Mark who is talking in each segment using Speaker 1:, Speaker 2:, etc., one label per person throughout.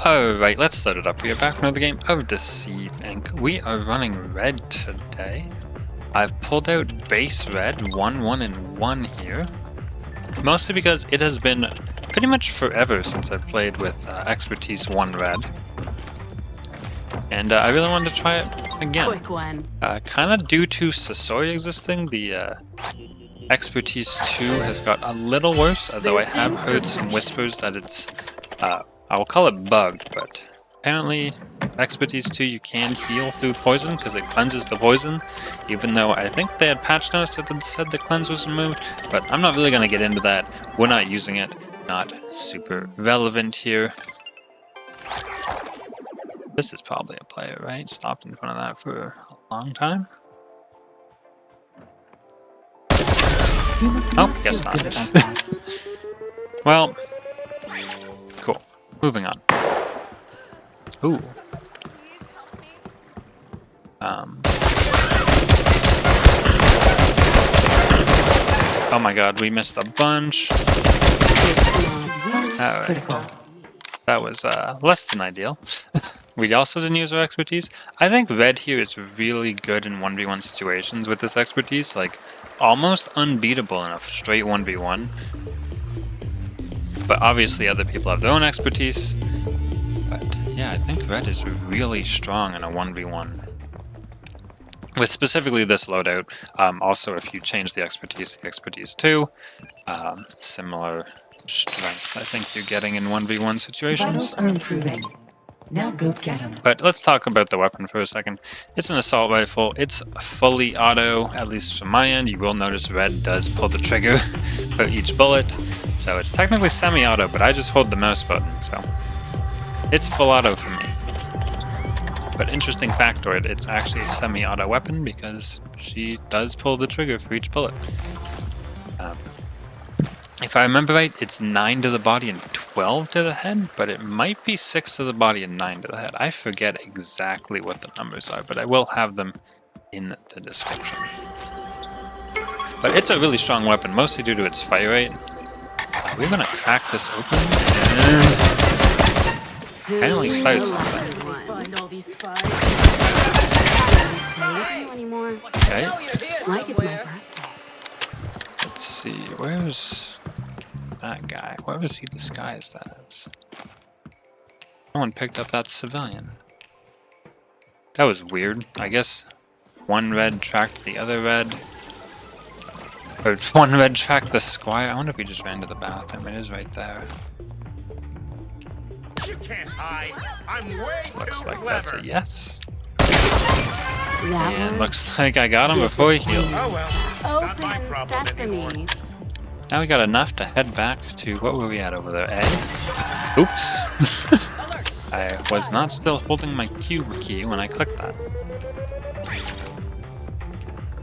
Speaker 1: Alright, let's load it up. We are back with another game of Deceive Inc. We are running red today. I've pulled out base red, 1, 1, and 1 here. Mostly because it has been pretty much forever since I've played with expertise 1 red. And I really wanted to try it again.
Speaker 2: Quick one.
Speaker 1: Kind of due to Sasori existing, the expertise 2 has got a little worse, although I have heard some whispers that it's I will call it bugged, but apparently expertise 2 you can heal through poison because it cleanses the poison, even though I think they had patch notes that said the cleanse was removed, but I'm not really going to get into that. We're not using it. Not super relevant here. This is probably a player, right? Stopped in front of that for a long time. Oh, guess not. Well, cool. Moving on. Ooh. Oh my god, we missed a bunch. Alright. That was less than ideal. We also didn't use our expertise. I think red here is really good in 1v1 situations with this expertise. Like, almost unbeatable in a straight 1v1. But obviously other people have their own expertise. But yeah, I think red is really strong in a 1v1. With specifically this loadout. Also, if you change the expertise 2, similar strength I think you're getting in 1v1 situations.
Speaker 3: Vitals are improving. Now go get them.
Speaker 1: But let's talk about the weapon for a second. It's an assault rifle. It's fully auto, at least from my end. You will notice red does pull the trigger for each bullet. So it's technically semi-auto, but I just hold the mouse button, so it's full auto for me. But interesting factoid, it's actually a semi-auto weapon because she does pull the trigger for each bullet. If I remember right, it's 9 to the body and 12 to the head, but it might be 6 to the body and 9 to the head. I forget exactly what the numbers are, but I will have them in the description. But it's a really strong weapon, mostly due to its fire rate. We're gonna crack this open and apparently start something. Okay.
Speaker 2: Like it's my birthday.
Speaker 1: Let's see, where's that guy? Where was he disguised as? No one picked up that civilian. That was weird. I guess one red tracked the other red. Or one red tracked the squire. I wonder if he just ran to the bathroom. It is right there.
Speaker 4: You can't hide. I'm way
Speaker 1: Looks
Speaker 4: too
Speaker 1: like
Speaker 4: clever.
Speaker 1: that's a yes.
Speaker 2: That
Speaker 1: And
Speaker 2: one?
Speaker 1: looks like I got him before he healed.
Speaker 4: Oh well, not my
Speaker 2: Open
Speaker 4: problem anymore.
Speaker 2: sesame.
Speaker 1: Now we got enough to head back to, what were we at over there? A? Oops. I was not still holding my cube key when I clicked that.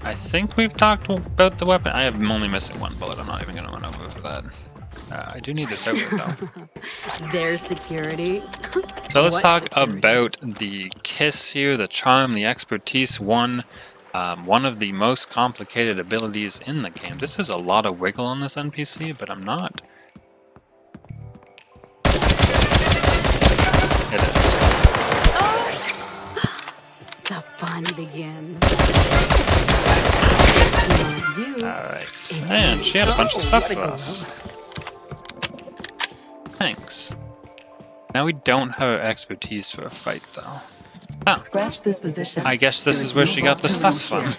Speaker 1: I think we've talked about the weapon. I am only missing one bullet. I'm not even going to run over for that. I do need this outfit though.
Speaker 2: There's security.
Speaker 1: So let's
Speaker 2: What
Speaker 1: talk
Speaker 2: security?
Speaker 1: about the kiss here, the charm, the expertise 1. One of the most complicated abilities in the game. This is a lot of wiggle on this NPC, but I'm not. It is.
Speaker 2: The fun begins.
Speaker 1: Alright. Man, she had a bunch of stuff for us. Thanks. Now we don't have our expertise for a fight, though. Oh.
Speaker 3: Scratch this position.
Speaker 1: I guess this is where she got the stuff from.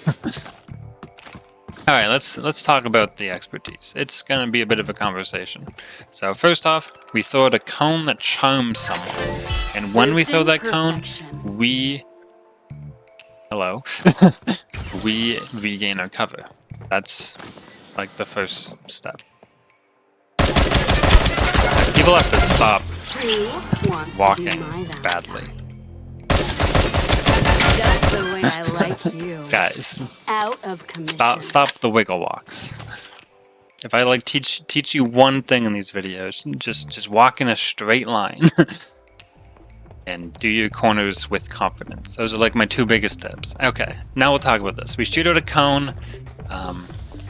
Speaker 1: Alright, let's talk about the expertise. It's gonna be a bit of a conversation. So first off, we throw out a cone that charms someone. And when we throw that cone, we... Hello. We regain our cover. That's like the first step. People have to stop
Speaker 2: Who wants to be
Speaker 1: walking
Speaker 2: my Valentine?
Speaker 1: badly.
Speaker 2: Just the way I like you.
Speaker 1: Guys,
Speaker 2: Out of commission.
Speaker 1: stop the wiggle walks. If I like teach you one thing in these videos, just walk in a straight line and do your corners with confidence. Those are like my 2 biggest tips. Okay, now we'll talk about this. We shoot out a cone,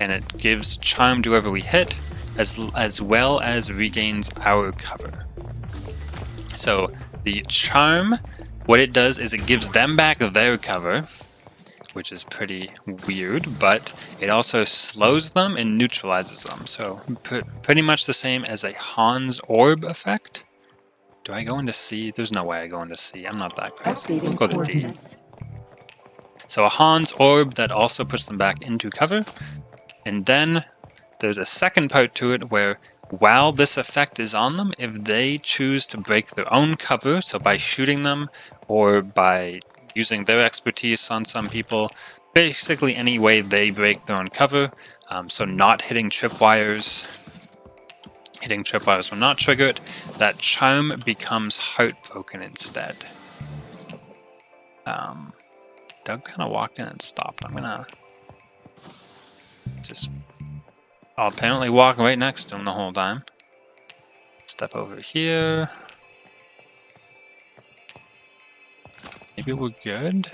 Speaker 1: and it gives charm to whoever we hit, as well as regains our cover. So the charm, what it does is it gives them back their cover, which is pretty weird, but it also slows them and neutralizes them. So pretty much the same as a Hans orb effect. Do I go into C? There's no way I go into C. I'm not that crazy. We'll go to D. So a Hans orb that also puts them back into cover. And then there's a second part to it where while this effect is on them, if they choose to break their own cover, so by shooting them or by using their expertise on some people, basically any way they break their own cover, so not hitting tripwires. Hitting tripwires will not trigger it. That charm becomes Heartbroken instead. Doug kind of walked in and stopped. I'm gonna just... I'll apparently walk right next to him the whole time. Step over here. Maybe we're good?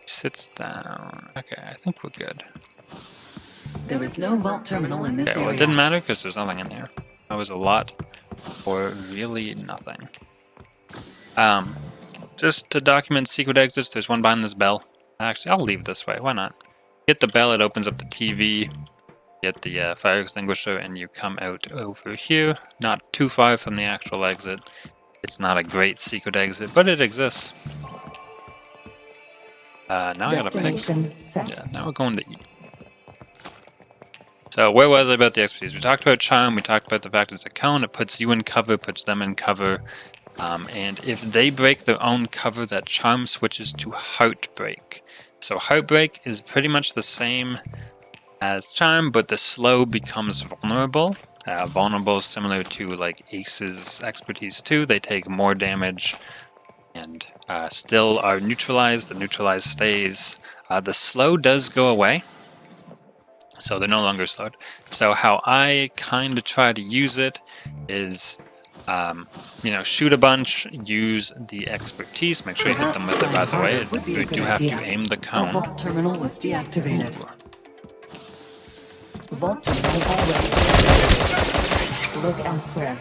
Speaker 1: Sits down. Okay, I think we're good.
Speaker 3: There is no vault terminal in this
Speaker 1: Okay, well,
Speaker 3: area.
Speaker 1: it didn't matter because there's nothing in here. That was a lot for really nothing. Just to document secret exits, there's one behind this bell. Actually, I'll leave this way. Why not? Hit the bell, it opens up the TV. Get the fire extinguisher, and you come out over here. Not too far from the actual exit. It's not a great secret exit, but it exists. Now I gotta pick.
Speaker 3: Destination set.
Speaker 1: Yeah, now we're going to E. So where was I about the expertise? We talked about charm, we talked about the fact it's a cone, it puts you in cover, puts them in cover. And if they break their own cover, that charm switches to Heartbreak. So Heartbreak is pretty much the same as charm, but the slow becomes vulnerable. Vulnerable is similar to like Ace's expertise too. They take more damage and still are neutralized. The neutralized stays. The slow does go away, so they're no longer slowed. So how I kind of try to use it is, you know, shoot a bunch, use the expertise, make sure you hit them with it, by the way. You do have to aim the
Speaker 3: The
Speaker 1: cone.
Speaker 3: vault terminal was deactivated. Vault terminal already. Look elsewhere.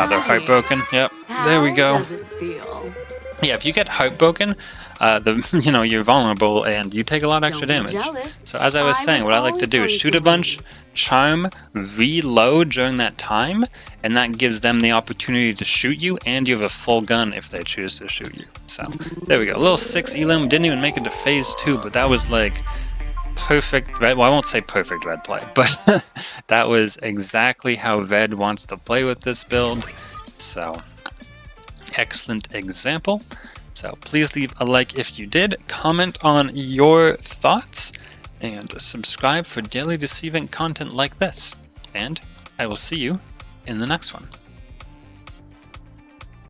Speaker 1: They're heartbroken. Yep, there we go.
Speaker 2: How does it feel?
Speaker 1: Yeah, if you get heartbroken, you know, you're vulnerable and you take a lot of extra
Speaker 2: Don't be
Speaker 1: damage.
Speaker 2: jealous.
Speaker 1: So as I was saying, what I like to do is shoot a bunch, charm, reload during that time, and that gives them the opportunity to shoot you, and you have a full gun if they choose to shoot you. So there we go. A little 6 elim, didn't even make it to phase 2, but that was like perfect red. Well, I won't say perfect red play, but that was exactly how Red wants to play with this build. So excellent example. So please leave a like if you did, comment on your thoughts, and subscribe for daily Deceive Inc content like this. And I will see you in the next one.